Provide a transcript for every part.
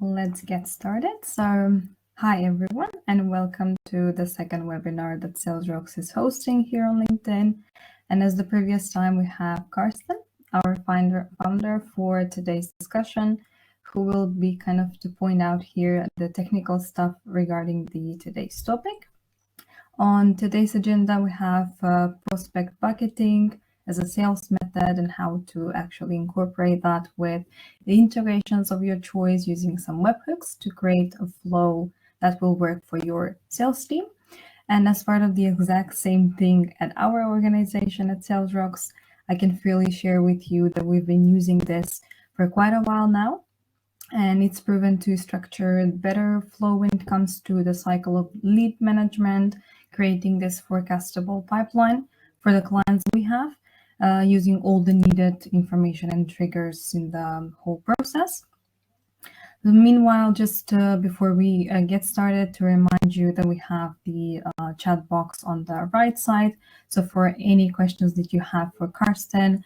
Let's get started. So, hi everyone, and welcome to the second webinar that Sales.Rocks is hosting here on LinkedIn. And as the previous time, we have Carsten, our founder for today's discussion, who will be kind of to point out here the technical stuff regarding today's topic. On today's agenda, we have prospect bucketing as a sales method and how to actually incorporate that with the integrations of your choice using some webhooks to create a flow that will work for your sales team. And as part of the exact same thing at our organization at Sales.Rocks, I can freely share with you that we've been using this for quite a while now. And it's proven to structure better flow when it comes to the cycle of lead management, creating this forecastable pipeline for the clients we have, using all the needed information and triggers in the whole process. Meanwhile, just before we get started, to remind you that we have the chat box on the right side. So for any questions that you have for Carsten,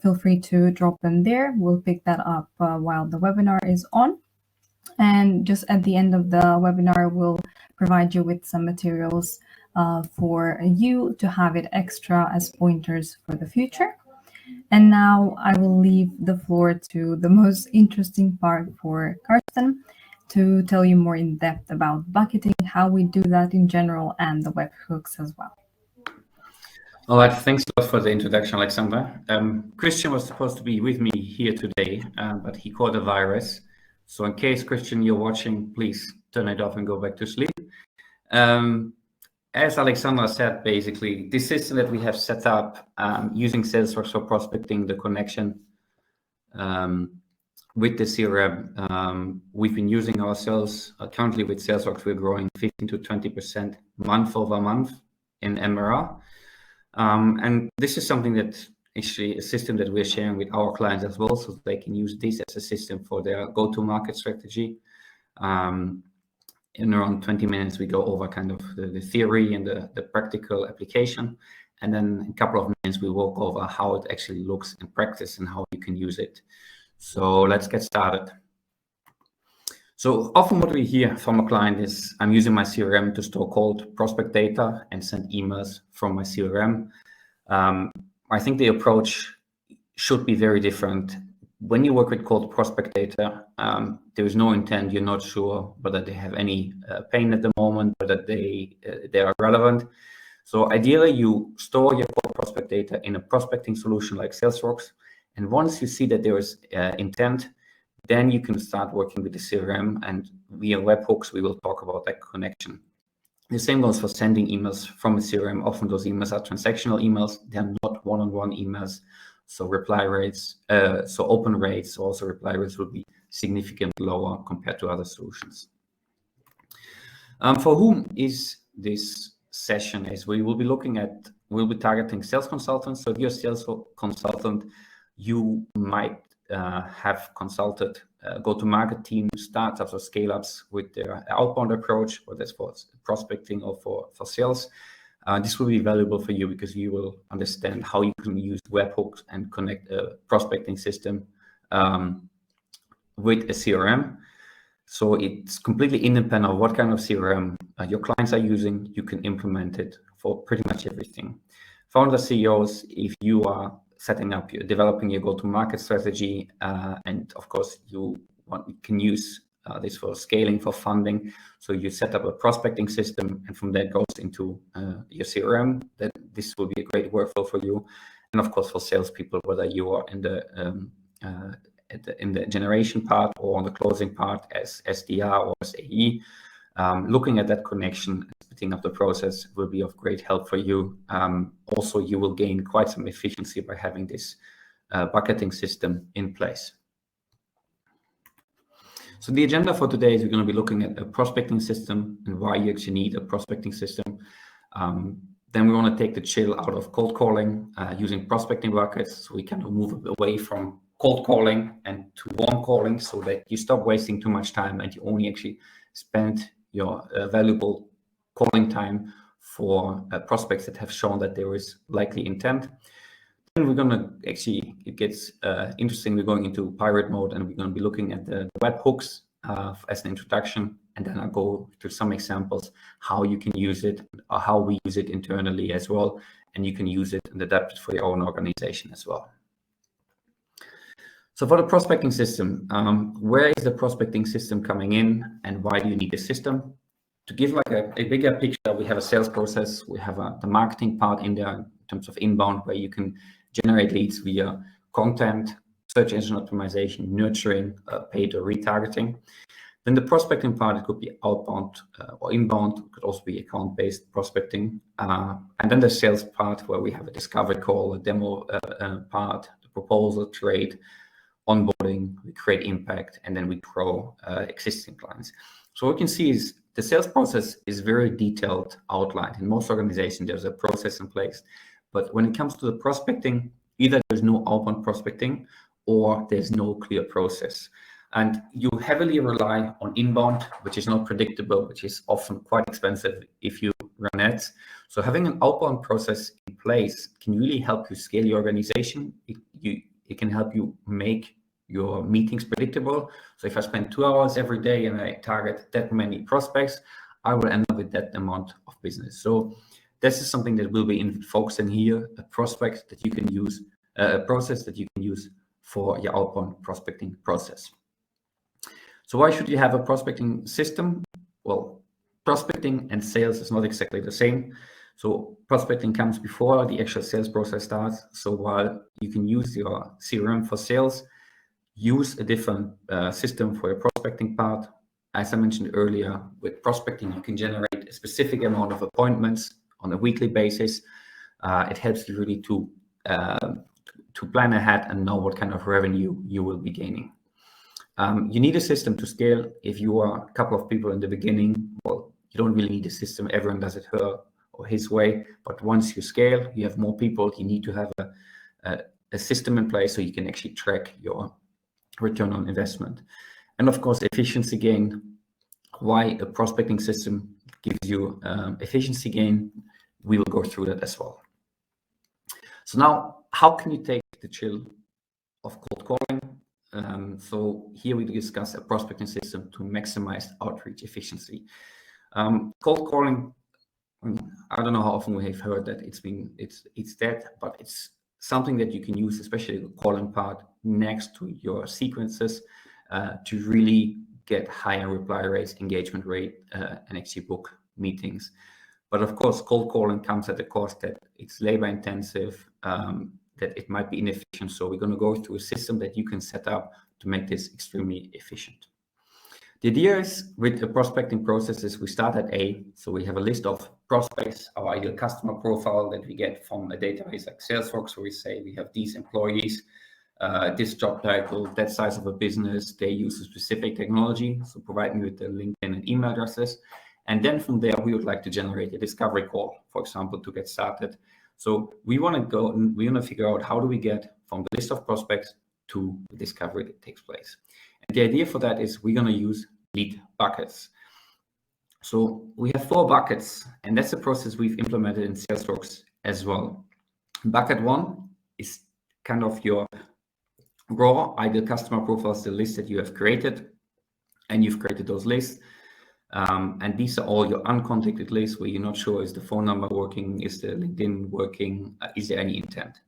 feel free to drop them there. We'll pick that up while the webinar is on. And just at the end of the webinar, we'll provide you with some materials for you to have it extra as pointers for the future. And now I will leave the floor to the most interesting part for Carsten to tell you more in depth about bucketing, how we do that in general, and the webhooks as well. All right, thanks a lot for the introduction, Aleksandra. Christian was supposed to be with me here today, but he caught a virus. So in case, Christian, you're watching, please turn it off and go back to sleep. As Aleksandra said, basically, this system that we have set up using Sales.Rocks for prospecting, the connection with the CRM, we've been using ourselves. Currently with Sales.Rocks, we're growing 15 to 20% month over month in MRR. And this is something that actually a system that we're sharing with our clients as well, so they can use this as a system for their go-to-market strategy. In around 20 minutes, we go over kind of the theory and the practical application. And then in a couple of minutes, we walk over how it actually looks in practice and how you can use it. So let's get started. So often what we hear from a client is, I'm using my CRM to store cold prospect data and send emails from my CRM. I think the approach should be very different. When you work with cold prospect data, there is no intent. You're not sure whether they have any pain at the moment, whether they are relevant. So ideally, you store your cold prospect data in a prospecting solution like Sales.Rocks. And once you see that there is intent, then you can start working with the CRM, and via webhooks, we will talk about that connection. The same goes for sending emails from a CRM. Often those emails are transactional emails. They're not one-on-one emails. So reply rates, so open rates, also reply rates will be significantly lower compared to other solutions. For whom is this session? Is we will be looking at, we'll be targeting sales consultants. So if you're a sales consultant, you might have consulted go-to-market team startups or scale-ups with their outbound approach, whether it's for prospecting or for sales. This will be valuable for you because you will understand how you can use webhooks and connect a prospecting system with a CRM. So it's completely independent of what kind of CRM your clients are using. You can implement it for pretty much everything. Founder CEOs, if you are setting up, you're developing your go-to-market strategy, and of course you can use this for scaling, for funding. So you set up a prospecting system, and from that goes into your CRM. That this will be a great workflow for you, and of course for salespeople, whether you are in the generation part or on the closing part as SDR or as AE. Looking at that connection, speeding up the process will be of great help for you. Also, you will gain quite some efficiency by having this bucketing system in place. So the agenda for today is we're going to be looking at a prospecting system and why you actually need a prospecting system. Then we want to take the chill out of cold calling using prospecting buckets. So we kind of move away from cold calling and to warm calling so that you stop wasting too much time and you only actually spend your valuable calling time for prospects that have shown that there is likely intent. Then we're going to actually, it gets interesting. We're going into pirate mode and we're going to be looking at the webhooks as an introduction, and then I'll go through some examples how you can use it, or how we use it internally as well, and you can use it and adapt it for your own organization as well. So for the prospecting system, where is the prospecting system coming in, and why do you need a system? To give like a bigger picture, we have a sales process, we have the marketing part in there in terms of inbound, where you can generate leads via content, search engine optimization, nurturing, paid or retargeting. Then the prospecting part, it could be outbound or inbound, it could also be account-based prospecting. And then the sales part, where we have a discovery call, a demo part, the proposal, trade, onboarding, we create impact, and then we grow existing clients. So what you can see is the sales process is very detailed, outlined. In most organizations, there's a process in place. But when it comes to the prospecting, either there's no outbound prospecting or there's no clear process. And you heavily rely on inbound, which is not predictable, which is often quite expensive if you run ads. So having an outbound process in place can really help you scale your organization. It can help you make your meetings predictable. So if I spend 2 hours every day and I target that many prospects, I will end up with that amount of business. So this is something that will be focused in here, a prospect that you can use, a process that you can use for your outbound prospecting process. So why should you have a prospecting system? Well, prospecting and sales is not exactly the same. So prospecting comes before the actual sales process starts. So while you can use your CRM for sales, use a different system for your prospecting part. As I mentioned earlier, with prospecting, you can generate a specific amount of appointments on a weekly basis. It helps you really to plan ahead and know what kind of revenue you will be gaining. You need a system to scale. If you are a couple of people in the beginning, well, you don't really need a system. Everyone does it her or his way. But once you scale, you have more people, you need to have a system in place so you can actually track your return on investment. And of course, efficiency gain. Why a prospecting system gives you efficiency gain, we will go through that as well. So now, how can you take the chill of cold calling? So here we discuss a prospecting system to maximize outreach efficiency. Cold calling, I don't know how often we have heard that it's dead, but it's something that you can use, especially the calling part, next to your sequences to really get higher reply rates, engagement rate, and actually book meetings. But of course, cold calling comes at a cost that it's labor intensive, that it might be inefficient. So we're going to go through a system that you can set up to make this extremely efficient. The idea is with the prospecting processes, we start at A. So we have a list of prospects, our ideal customer profile that we get from a database like Sales.Rocks, where we say we have these employees, this job title, that size of a business, they use a specific technology. So provide me with the LinkedIn and email addresses. And then from there, we would like to generate a discovery call, for example, to get started. So we want to figure out how do we get from the list of prospects to the discovery that takes place. And the idea for that is we're going to use lead buckets. So we have 4 buckets, and that's the process we've implemented in Sales.Rocks as well. Bucket 1 is kind of your raw ideal customer profiles, the list that you have created, and you've created those lists. And these are all your uncontacted lists where you're not sure, is the phone number working, is the LinkedIn working, is there any intent.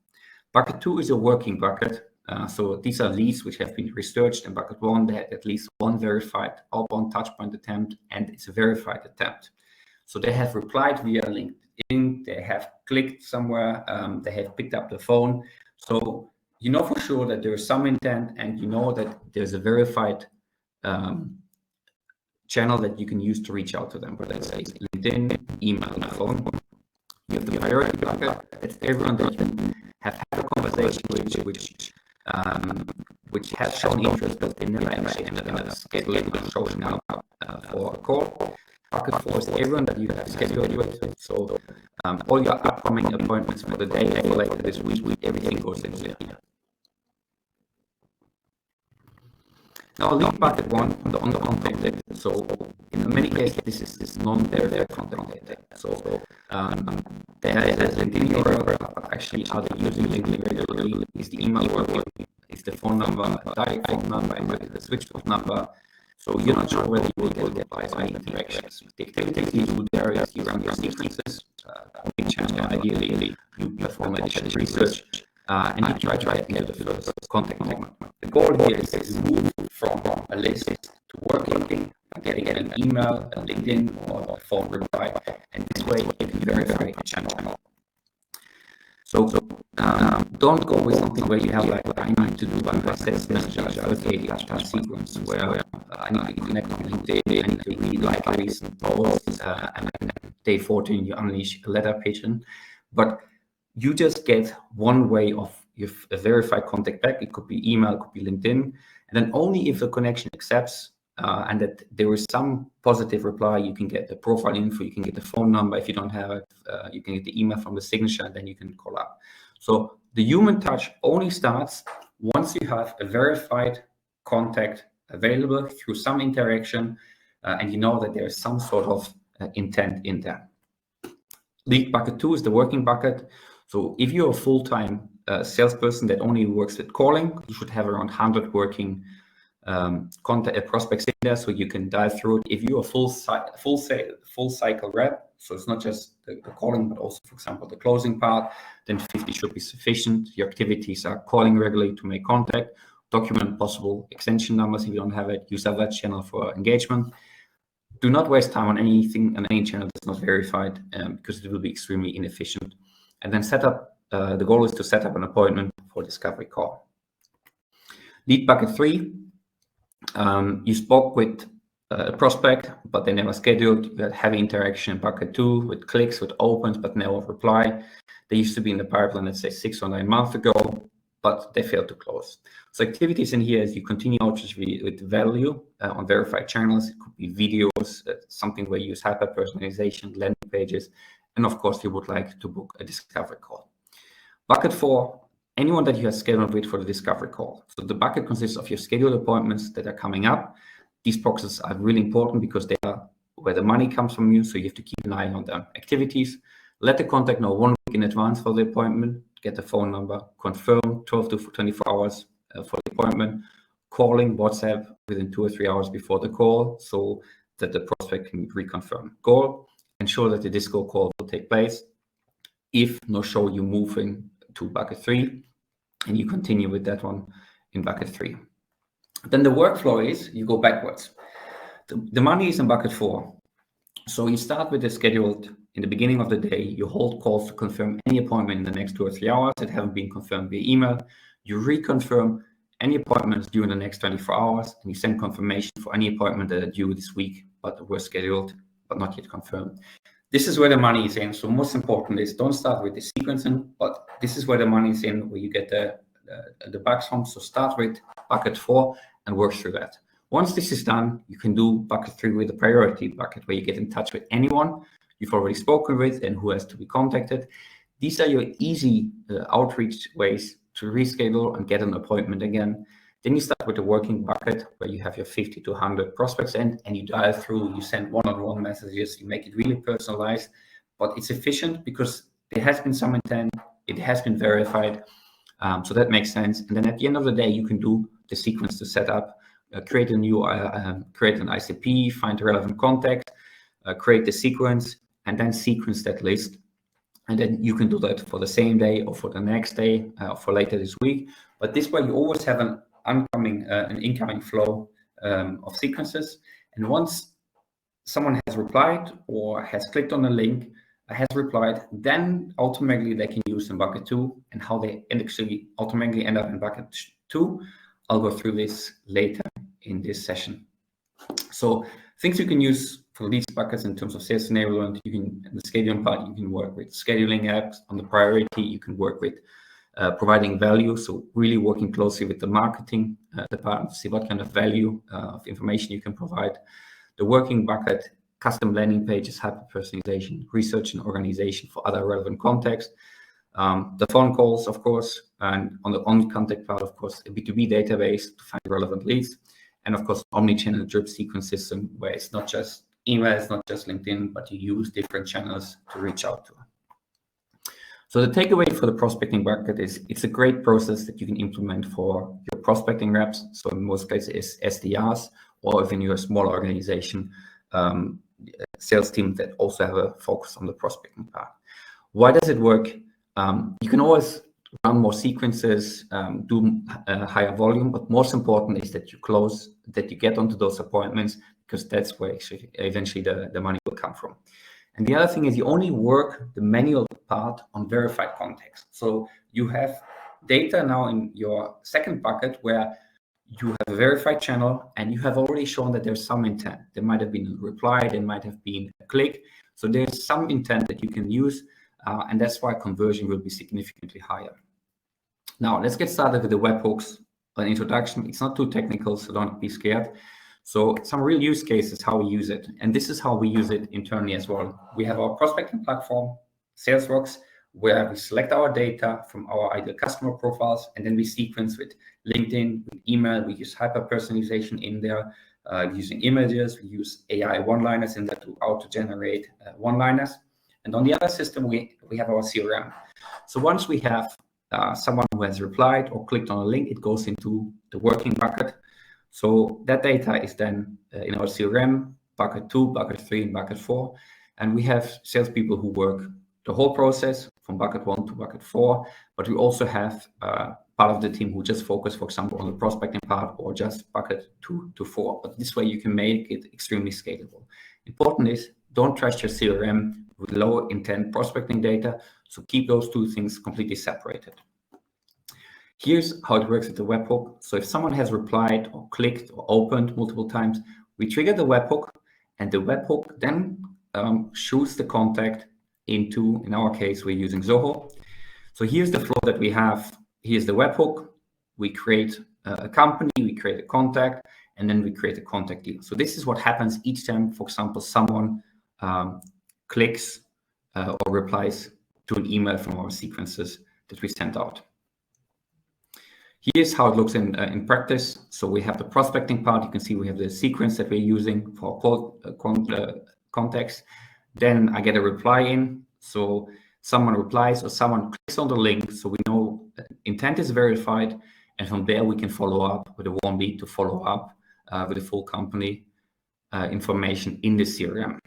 Bucket 2 is a working bucket. So these are leads which have been researched. In bucket 1, they had at least one verified outbound touchpoint attempt, and it's a verified attempt. So they have replied via LinkedIn, they have clicked somewhere, they have picked up the phone. So you know for sure that there is some intent, and you know that there's a verified channel that you can use to reach out to them, whether it's LinkedIn, email, and phone. You have the priority bucket. It's everyone that you have had a conversation with, which has shown interest, but they never actually ended up scheduling or showing up for a call. Bucket 4 is everyone that you have scheduled with. So all your upcoming appointments for the day for later this week, everything goes in here. Now, lead bucket 1 on the uncontacted. So in many cases, this is non-verified contact. So they have LinkedIn URL, but actually are they using LinkedIn regularly? Is the email working? Is the phone number a direct phone number? Is it a switched off number? So you're not sure whether you will get replies or interactions. The activities you do there is you run your sequences, channel ideally, you perform additional research, and you try to get into the first contact moment. The goal here is to move from a list to working, getting an email, a LinkedIn, or a phone reply, and this way you can verify the channel. So don't go with something where you have like, I need to do one sales manager, 38 sequence, where I need to connect on LinkedIn, I need to read like a recent post, and then day 14 you unleash a letter pigeon. But you just get one way of your verified contact back. It could be email, it could be LinkedIn, and then only if the connection accepts and that there is some positive reply, you can get the profile info, you can get the phone number. If you don't have it, you can get the email from the signature, and then you can call up. So the human touch only starts once you have a verified contact available through some interaction, and you know that there is some sort of intent in there. Lead bucket 2 is the working bucket. So if you're a full-time salesperson that only works with calling, you should have around 100 working contact prospects in there, so you can dive through it. If you're a full cycle rep, so it's not just the calling, but also, for example, the closing part, then 50 should be sufficient. Your activities are calling regularly to make contact, document possible extension numbers if you don't have it, use other channel for engagement. Do not waste time on anything on any channel that's not verified, because it will be extremely inefficient. And then set up. The goal is to set up an appointment for discovery call. Lead bucket 3. You spoke with a prospect, but they never scheduled. You had heavy interaction in bucket 2 with clicks, with opens, but no reply. They used to be in the pipeline, let's say 6 or 9 months ago, but they failed to close. So activities in here is you continue outreach with value on verified channels. It could be videos, something where you use hyper-personalization, landing pages, and of course you would like to book a discovery call. Bucket 4. Anyone that you have scheduled with for the discovery call. So the bucket consists of your scheduled appointments that are coming up. These boxes are really important because they are where the money comes from you, so you have to keep an eye on the activities. Let the contact know 1 week in advance for the appointment, get the phone number, confirm 12 to 24 hours for the appointment, calling WhatsApp within 2 or 3 hours before the call so that the prospect can reconfirm. Goal, ensure that the disco call will take place. If no show, you move in to bucket 3, and you continue with that one in bucket 3. Then the workflow is you go backwards. The money is in bucket 4. So you start with the scheduled in the beginning of the day. You hold calls to confirm any appointment in the next 2 or 3 hours that haven't been confirmed via email. You reconfirm any appointments during the next 24 hours, and you send confirmation for any appointment that are due this week but were scheduled but not yet confirmed. This is where the money is in. So most important is don't start with the sequencing, but this is where the money is in, where you get the bucks from. So start with bucket 4 and work through that. Once this is done, you can do bucket 3 with the priority bucket, where you get in touch with anyone you've already spoken with and who has to be contacted. These are your easy outreach ways to reschedule and get an appointment again. Then you start with the working bucket, where you have your 50 to 100 prospects in, and you dial through, you send one-on-one messages, you make it really personalized, but it's efficient because there has been some intent, it has been verified, so that makes sense. And then at the end of the day, you can do the sequence to set up, create a new, create an ICP, find the relevant contact, create the sequence, and then sequence that list. And then you can do that for the same day or for the next day or for later this week. But this way, you always have an incoming flow of sequences. And once someone has replied or has clicked on the link, has replied, then automatically they can use in bucket 2. And how they actually automatically end up in bucket 2, I'll go through this later in this session. So things you can use for these buckets in terms of sales enablement, you can, in the scheduling part, you can work with scheduling apps. On the priority, you can work with providing value, so really working closely with the marketing department to see what kind of value of information you can provide. The working bucket, custom landing pages, hyper-personalization, research and organization for other relevant context. The phone calls, of course, and on the on-contact part, of course, a B2B database to find relevant leads. And of course, omni-channel drip sequence system, where it's not just email, it's not just LinkedIn, but you use different channels to reach out to. So the takeaway for the prospecting bucket is it's a great process that you can implement for your prospecting reps. So in most cases, SDRs or if you're a small organization, sales team that also have a focus on the prospecting part. Why does it work? You can always run more sequences, do a higher volume, but most important is that you close, that you get onto those appointments, because that's where actually eventually the money will come from. And the other thing is you only work the manual part on verified contacts. So you have data now in your second bucket where you have a verified channel and you have already shown that there's some intent. There might have been a reply, there might have been a click. So there's some intent that you can use, and that's why conversion will be significantly higher. Now, let's get started with the webhooks. An introduction. It's not too technical, so don't be scared. So some real use cases, how we use it. And this is how we use it internally as well. We have our prospecting platform, Sales.Rocks, where we select our data from our ideal customer profiles, and then we sequence with LinkedIn, with email. We use hyper-personalization in there, using images. We use AI one-liners in there to auto-generate one-liners. And on the other system, we have our CRM. So once we have someone who has replied or clicked on a link, it goes into the working bucket. So that data is then in our CRM, bucket 2, bucket 3, and bucket 4. And we have salespeople who work the whole process from bucket 1 to bucket 4. But we also have part of the team who just focus, for example, on the prospecting part or just bucket 2 to 4. But this way you can make it extremely scalable. Important is don't trust your CRM with low intent prospecting data. So keep those two things completely separated. Here's how it works with the webhook. So if someone has replied or clicked or opened multiple times, we trigger the webhook, and the webhook then shoots the contact into, in our case, we're using Zoho. So here's the flow that we have. Here's the webhook. We create a company, we create a contact, and then we create a contact deal. So this is what happens each time, for example, someone clicks or replies to an email from our sequences that we sent out. Here's how it looks in practice. So we have the prospecting part. You can see we have the sequence that we're using for contacts. Then I get a reply in. So someone replies or someone clicks on the link. So we know intent is verified. And from there, we can follow up with a warm lead to follow up with the full company information in the CRM.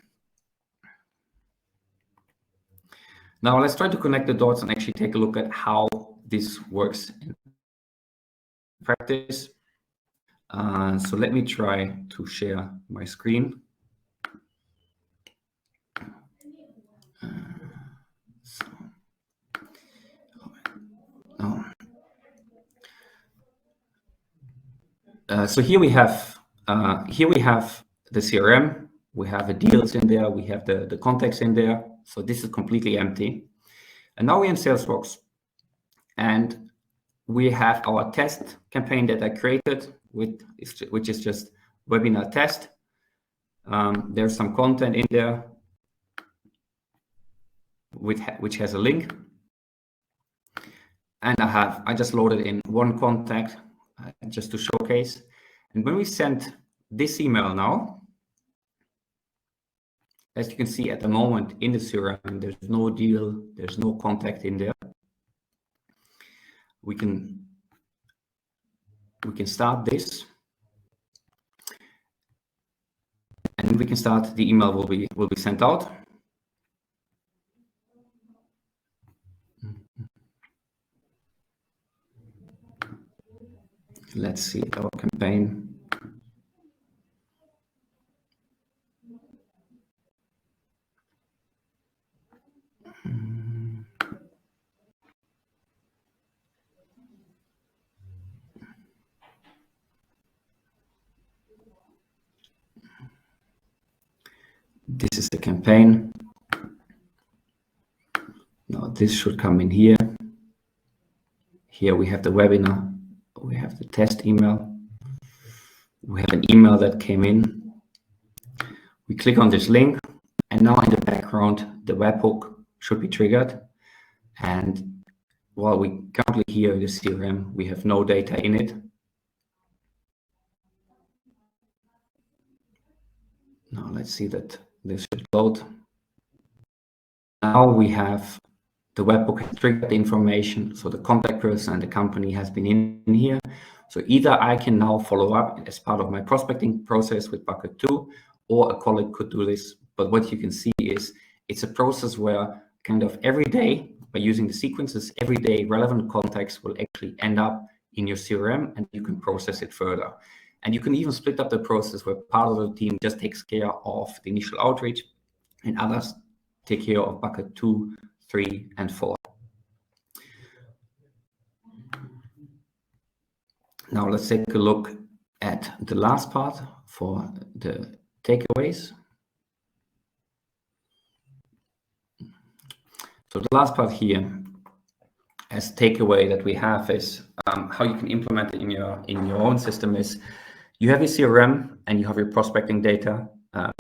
Now let's try to connect the dots and actually take a look at how this works in practice. So let me try to share my screen. So here we have the CRM. We have the deals in there. We have the contacts in there. So this is completely empty. And now we're in Sales.Rocks, and we have our test campaign that I created, which is just webinar test. There's some content in there which has a link, and I just loaded in one contact just to showcase. And when we send this email now, as you can see at the moment in the CRM, there's no deal, there's no contact in there. We can start this, and we can start. The email will be sent out. Let's see our campaign. This is the campaign. Now this should come in here. Here we have the webinar. We have the test email. We have an email that came in. We click on this link, and now in the background, the webhook should be triggered. And while we currently here in the CRM, we have no data in it. Now let's see that this should load. Now we have the webhook has triggered the information, so the contact person and the company has been in here. So either I can now follow up as part of my prospecting process with bucket 2, or a colleague could do this. But what you can see is it's a process where kind of every day, by using the sequences, every day relevant contacts will actually end up in your CRM, and you can process it further. And you can even split up the process where part of the team just takes care of the initial outreach and others take care of bucket 2, 3, and 4. Now let's take a look at the last part for the takeaways. So the last part here as takeaway that we have is how you can implement it in your own system is you have your CRM and you have your prospecting data.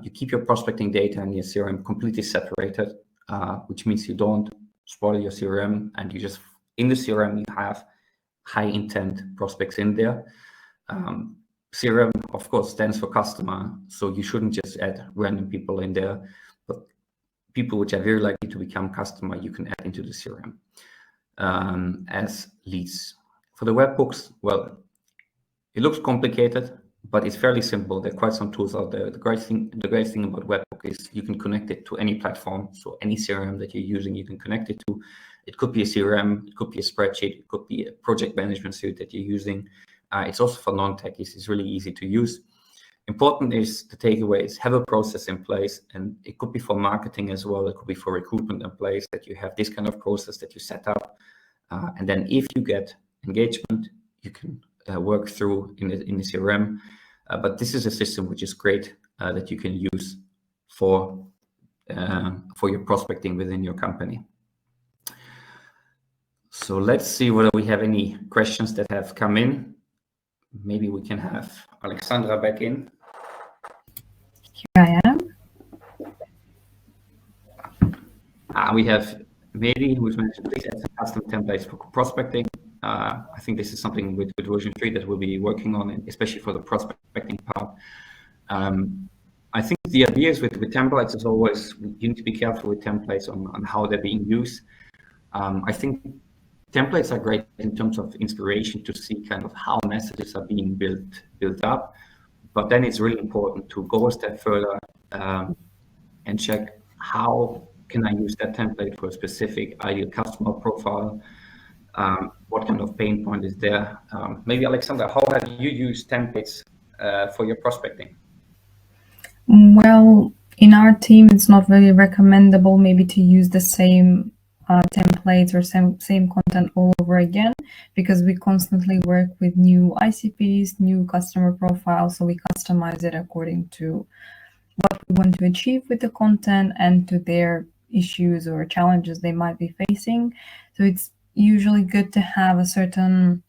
You keep your prospecting data and your CRM completely separated, which means you don't spoil your CRM, and you just in the CRM you have high intent prospects in there. CRM of course stands for customer, so you shouldn't just add random people in there, but people which are very likely to become customer you can add into the CRM as leads. For the webhooks, well, it looks complicated, but it's fairly simple. There are quite some tools out there. The great thing about webhook is you can connect it to any platform. So any CRM that you're using, you can connect it to. It could be a CRM, it could be a spreadsheet, it could be a project management suite that you're using. It's also for non-techies. It's really easy to use. Important is the takeaways, have a process in place, and it could be for marketing as well. It could be for recruitment in place, that you have this kind of process that you set up. And then if you get engagement, you can work through in the CRM. But this is a system which is great that you can use for your prospecting within your company. So let's see whether we have any questions that have come in. Maybe we can have Aleksandra back in. Here I am. We have Mary, who's mentioned, please add some custom templates for prospecting. I think this is something with version 3 that we'll be working on, especially for the prospecting part. I think the idea is with templates is always, you need to be careful with templates on how they're being used. I think templates are great in terms of inspiration to see kind of how messages are being built up, but then it's really important to go a step further and check how can I use that template for a specific ideal customer profile. What kind of pain point is there? Maybe Aleksandra, how have you used templates for your prospecting? Well, in our team, it's not really recommendable maybe to use the same templates or same content all over again, because we constantly work with new ICPs, new customer profiles, so we customize it according to what we want to achieve with the content and to their issues or challenges they might be facing. So it's usually good to have a certain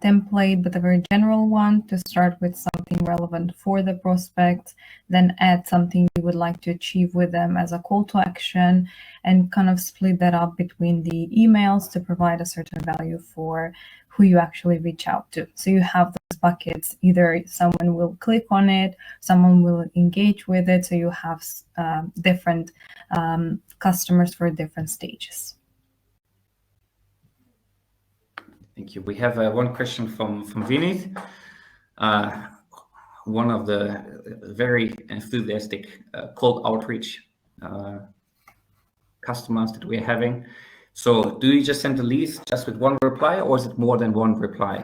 template, but a very general one, to start with something relevant for the prospect, then add something you would like to achieve with them as a call to action, and kind of split that up between the emails to provide a certain value for who you actually reach out to. So you have those buckets, either someone will click on it, someone will engage with it, so you have different customers for different stages. Thank you. We have one question from Vinit, one of the very enthusiastic cold outreach customers that we're having. So do you just send the leads just with one reply, or is it more than one reply?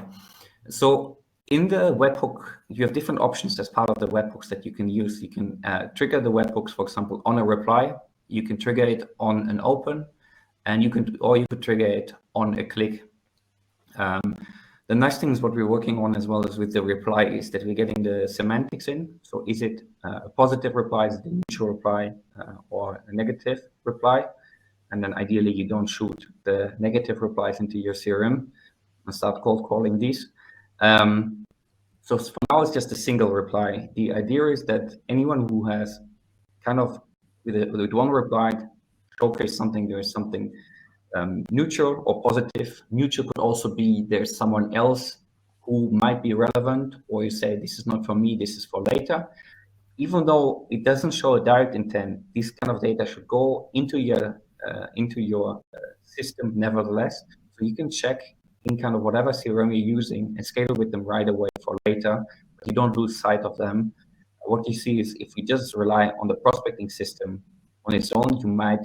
So in the webhook, you have different options as part of the webhooks that you can use. You can trigger the webhooks, for example, on a reply. You can trigger it on an open, and you could trigger it on a click. The nice thing is what we're working on as well as with the reply is that we're getting the semantics in. So is it a positive reply, is it a neutral reply, or a negative reply? And then ideally you don't shoot the negative replies into your CRM and start cold calling these. So for now it's just a single reply. The idea is that anyone who has kind of with one reply showcase something, there is something neutral or positive. Neutral could also be there's someone else who might be relevant, or you say this is not for me, this is for later. Even though it doesn't show a direct intent, this kind of data should go into your system nevertheless, so you can check in kind of whatever CRM you're using and scale it with them right away for later, but you don't lose sight of them. What you see is if you just rely on the prospecting system on its own, you might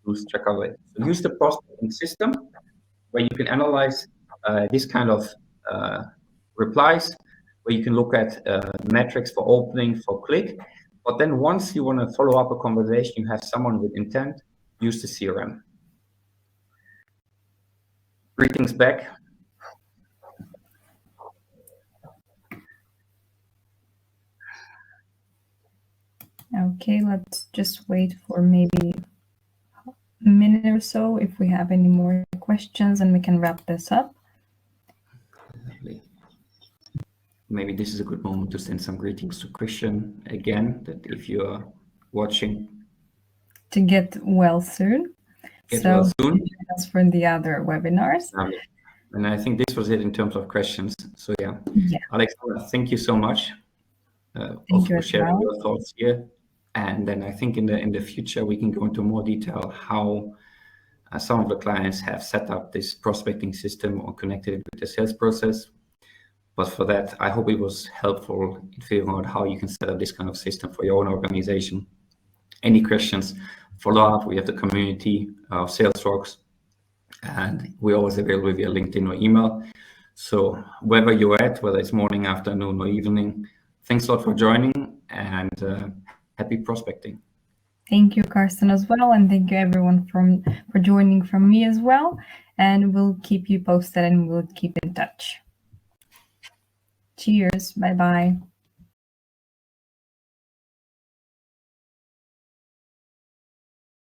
lose track of it. So use the prospecting system where you can analyze this kind of replies, where you can look at metrics for opening, for click. But then once you want to follow up a conversation, you have someone with intent, use the CRM. Greetings back. Okay, let's just wait for maybe a minute or so if we have any more questions, and we can wrap this up. Lovely. Maybe this is a good moment to send some greetings to Christian again, that if you're watching. To get well soon. Get well soon. Join us for the other webinars. Lovely. And I think this was it in terms of questions. So yeah. Aleksandra, thank you so much also for sharing your thoughts here. And then I think in the future we can go into more detail how some of the clients have set up this prospecting system or connected it with the sales process. But for that, I hope it was helpful in figuring out how you can set up this kind of system for your own organization. Any questions, follow up. We have the community of Sales.Rocks, and we're always available via LinkedIn or email. So wherever you're at, whether it's morning, afternoon, or evening, thanks a lot for joining, and happy prospecting. Thank you, Carsten, as well, and thank you everyone for joining from me as well. And we'll keep you posted, and we'll keep in touch. Cheers. Bye-bye.